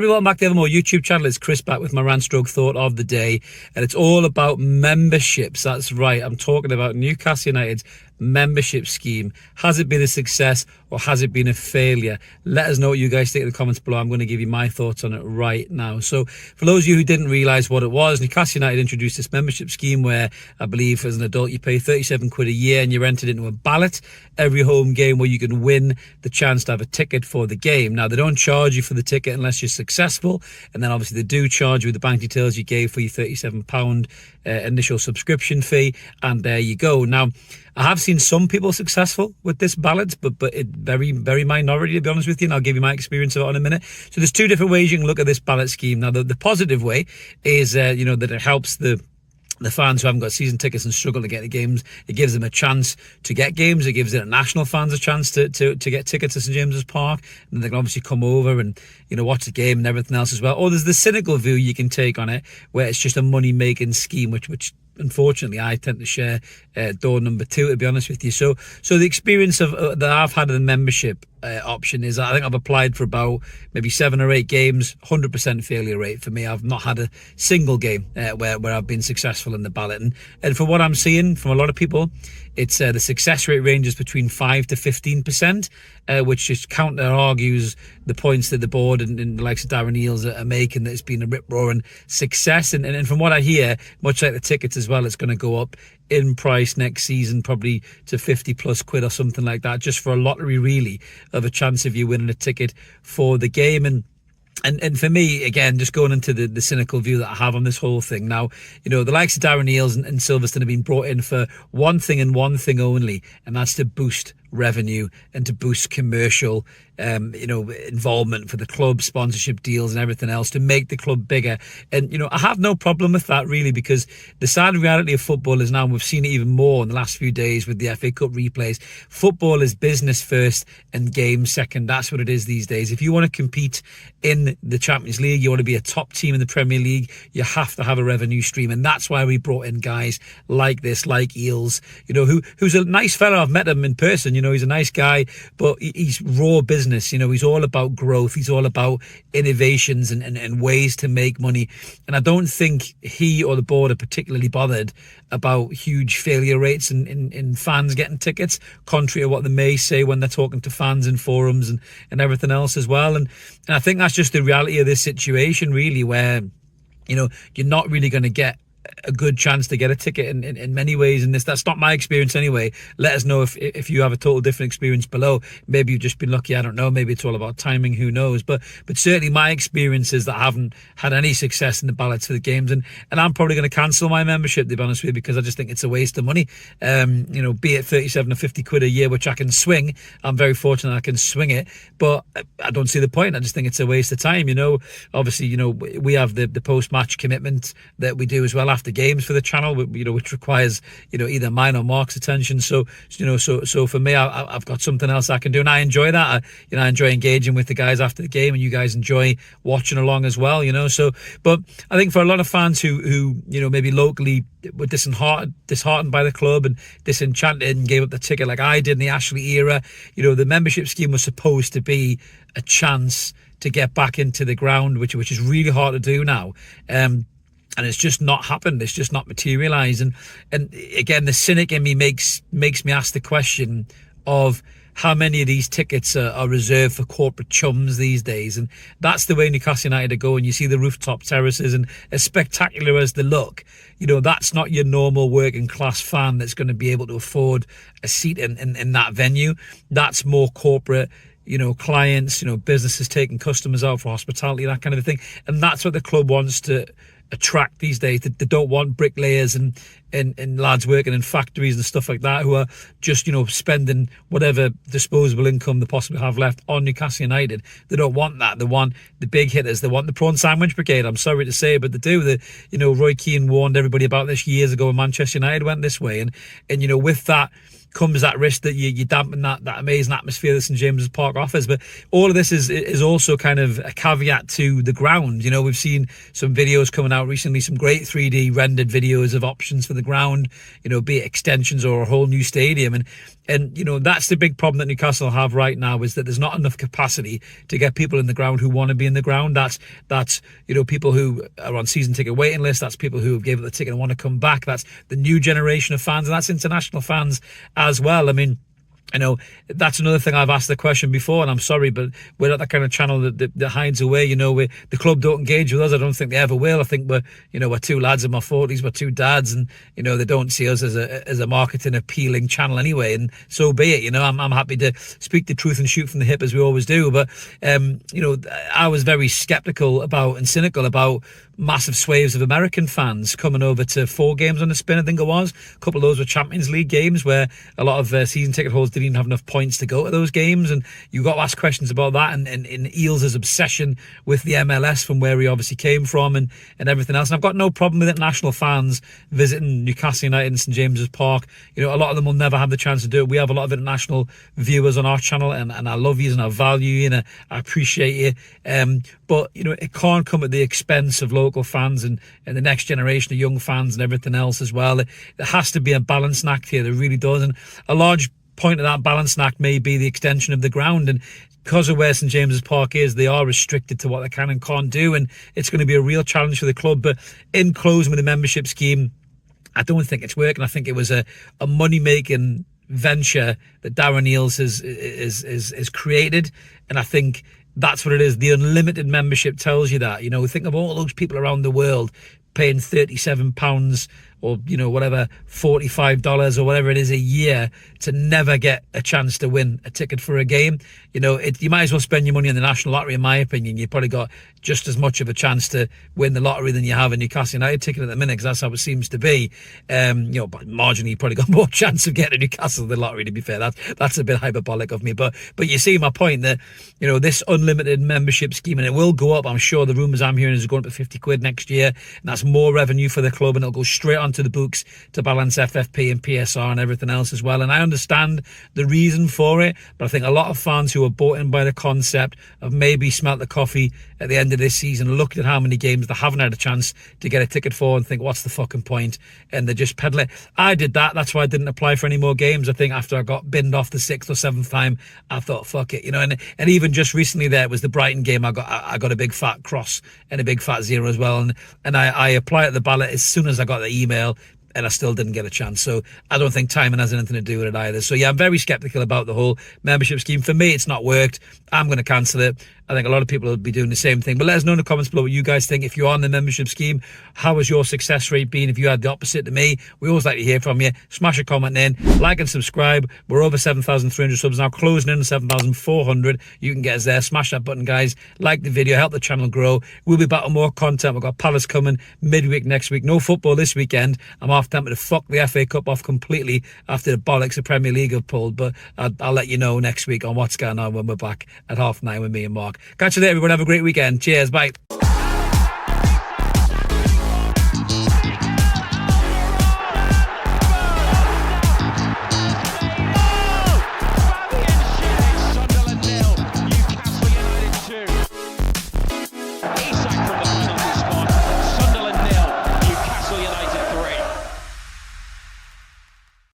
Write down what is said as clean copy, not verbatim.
welcome back to the Evermore YouTube channel. It's Chris back with my rant stroke thought of the day, and it's all about memberships. That's right, I'm talking about Newcastle United's membership scheme. Has it been a success or has it been a failure? Let us know what you guys think in the comments below. I'm going to give you my thoughts on it right now. So for those of you who didn't realise what it was, Newcastle United introduced this membership scheme where I believe as an adult you pay 37 quid a year and you're entered into a ballot every home game where you can win the chance to have a ticket for the game. Now, they don't charge you for the ticket unless you're successful, and then obviously they do charge you with the bank details you gave for your £37 initial subscription fee, and there you go. Now, I have seen some people successful with this ballot, but it very minority, to be honest with you, and I'll give you my experience of it in a minute. So there's two different ways you can look at this ballot scheme. Now, the positive way is that it helps the fans who haven't got season tickets and struggle to get the games. It gives them a chance to get games. It gives the international fans a chance to get tickets to St James's Park, and they can obviously come over and watch the game and everything else as well. Or there's the cynical view you can take on it, where it's just a money making scheme, which unfortunately I tend to share door number two, to be honest with you. So the experience of that I've had of the membership option is, I think I've applied for about maybe 7 or 8 games, 100% failure rate for me. I've not had a single game where I've been successful in the ballot, and from what I'm seeing from a lot of people, it's the success rate ranges between 5 to 15%, which just counter argues the points that the board and the likes of Darren Eales are making, that it's been a rip-roaring success. And from what I hear, much like the tickets as well, it's going to go up in price next season, probably to 50 plus quid or something like that, just for a lottery really of a chance of you winning a ticket for the game. And for me, again, just going into the cynical view that I have on this whole thing now, the likes of Darren Eales and Silverstone have been brought in for one thing and one thing only, and that's to boost revenue and to boost commercial involvement for the club, sponsorship deals and everything else, to make the club bigger. And I have no problem with that really, because the sad reality of football is now, and we've seen it even more in the last few days with the FA Cup replays, football is business first and game second. That's what it is these days. If you want to compete in the Champions League, you want to be a top team in the Premier League, you have to have a revenue stream. And that's why we brought in guys like this, like Eales, who's a nice fella. I've met him in person. He's a nice guy, but he's raw business. He's all about growth. He's all about innovations and ways to make money. And I don't think he or the board are particularly bothered about huge failure rates in fans getting tickets, contrary to what they may say when they're talking to fans in forums and everything else as well. And I think that's just the reality of this situation really, where you're not really going to get a good chance to get a ticket in many ways in this. That's not my experience anyway. Let us know if you have a total different experience below. Maybe you've just been lucky, I don't know. Maybe it's all about timing, who knows. But certainly my experience is that I haven't had any success in the ballots for the games, and I'm probably going to cancel my membership, to be honest with you, because I just think it's a waste of money. Be it 37 or 50 quid a year, which I can swing. I'm very fortunate I can swing it, but I don't see the point. I just think it's a waste of time. Obviously, we have the post-match commitment that we do as well after games for the channel, which requires either mine or Mark's attention. So for me, I've got something else I can do, and I enjoy that. I enjoy engaging with the guys after the game, and you guys enjoy watching along as well. But I think for a lot of fans who maybe locally were disheartened by the club and disenchanted and gave up the ticket like I did in the Ashley era, the membership scheme was supposed to be a chance to get back into the ground, which is really hard to do now. And it's just not happened. It's just not materialised. And again, the cynic in me makes me ask the question of how many of these tickets are reserved for corporate chums these days. And that's the way Newcastle United are going. You see the rooftop terraces, and as spectacular as they look, that's not your normal working class fan that's going to be able to afford a seat in that venue. That's more corporate, clients, businesses taking customers out for hospitality, that kind of thing. And that's what the club wants to attract these days. They don't want bricklayers and lads working in factories and stuff like that who are just spending whatever disposable income they possibly have left on Newcastle United. They don't want that. They want the big hitters. They want the prawn sandwich brigade. I'm sorry to say, but they do. Roy Keane warned everybody about this years ago when Manchester United went this way, and with that comes that risk that you dampen that amazing atmosphere that St James's Park offers. But all of this is also kind of a caveat to the ground. You know, we've seen some videos coming out recently, some great 3D rendered videos of options for the ground, you know, be it extensions or a whole new stadium. And you know, that's the big problem that Newcastle have right now, is that there's not enough capacity to get people in the ground who want to be in the ground. That's you know, people who are on season ticket waiting lists. That's people who have gave up the ticket and want to come back. That's the new generation of fans, and that's international fans as well. I mean, I know that's another thing I've asked the question before, and I'm sorry, but we're not that kind of channel that hides away. You know, the club don't engage with us. I don't think they ever will. I think we're two lads in my 40s, we're two dads, and you know, they don't see us as a marketing appealing channel anyway. And so be it. You know, I'm happy to speak the truth and shoot from the hip as we always do. But you know, I was very skeptical about and cynical about massive swathes of American fans coming over to 4 games on the spin. I think it was a couple of those were Champions League games where a lot of season ticket holders didn't even have enough points to go to those games, and you got to ask questions about that and Eels' obsession with the MLS from where he obviously came from and everything else. And I've got no problem with international fans visiting Newcastle United and St James's Park. You know, a lot of them will never have the chance to do it. We have a lot of international viewers on our channel, and I love you and I value you and I appreciate you. But you know, it can't come at the expense of local fans and the next generation of young fans and everything else as well. There has to be a balancing act here. There really does. And a large point of that balancing act may be the extension of the ground. And because of where St James's Park is, they are restricted to what they can and can't do. And it's going to be a real challenge for the club. But in closing with the membership scheme, I don't think it's working. I think it was a money-making venture that Darren Eales is created. And I think that's what it is. The unlimited membership tells you that. You know, think of all those people around the world paying £37 or, you know, whatever, $45 or whatever it is a year to never get a chance to win a ticket for a game. You know, you might as well spend your money on the National Lottery, in my opinion. You've probably got just as much of a chance to win the lottery than you have a Newcastle United ticket at the minute, because that's how it seems to be. You know, but marginally, you probably got more chance of getting a Newcastle than the lottery, to be fair. That's a bit hyperbolic of me. But you see my point that, you know, this unlimited membership scheme, and it will go up. I'm sure the rumours I'm hearing is going up to 50 quid next year, and that's more revenue for the club, and it'll go straight onto the books to balance FFP and PSR and everything else as well. And I understand the reason for it, but I think a lot of fans who are bought in by the concept have maybe smelt the coffee at the end of this season, looked at how many games they haven't had a chance to get a ticket for, and think, what's the fucking point? And they just peddle it. I did that. That's why I didn't apply for any more games. I think after I got binned off the 6th or 7th time, I thought, fuck it, you know. And even just recently, there was the Brighton game. I got a big fat cross and a big fat 0 as well. And I applied at the ballot as soon as I got the email, and I still didn't get a chance. So I don't think timing has anything to do with it either. So yeah, I'm very skeptical about the whole membership scheme. For me, it's not worked. I'm going to cancel it. I think a lot of people will be doing the same thing. But let us know in the comments below what you guys think. If you're on the membership scheme, how has your success rate been? If you had the opposite to me, we always like to hear from you. Smash a comment in, like and subscribe. We're over 7,300 subs now, closing in on 7,400. You can get us there. Smash that button, guys. Like the video, help the channel grow. We'll be back with more content. We've got Palace coming midweek next week. No football this weekend. I'm half tempted to fuck the FA Cup off completely after the bollocks the Premier League have pulled. But I'll let you know next week on what's going on when we're back at 9:30 with me and Mark. Catch you there, everyone. Have a great weekend. Cheers. Bye.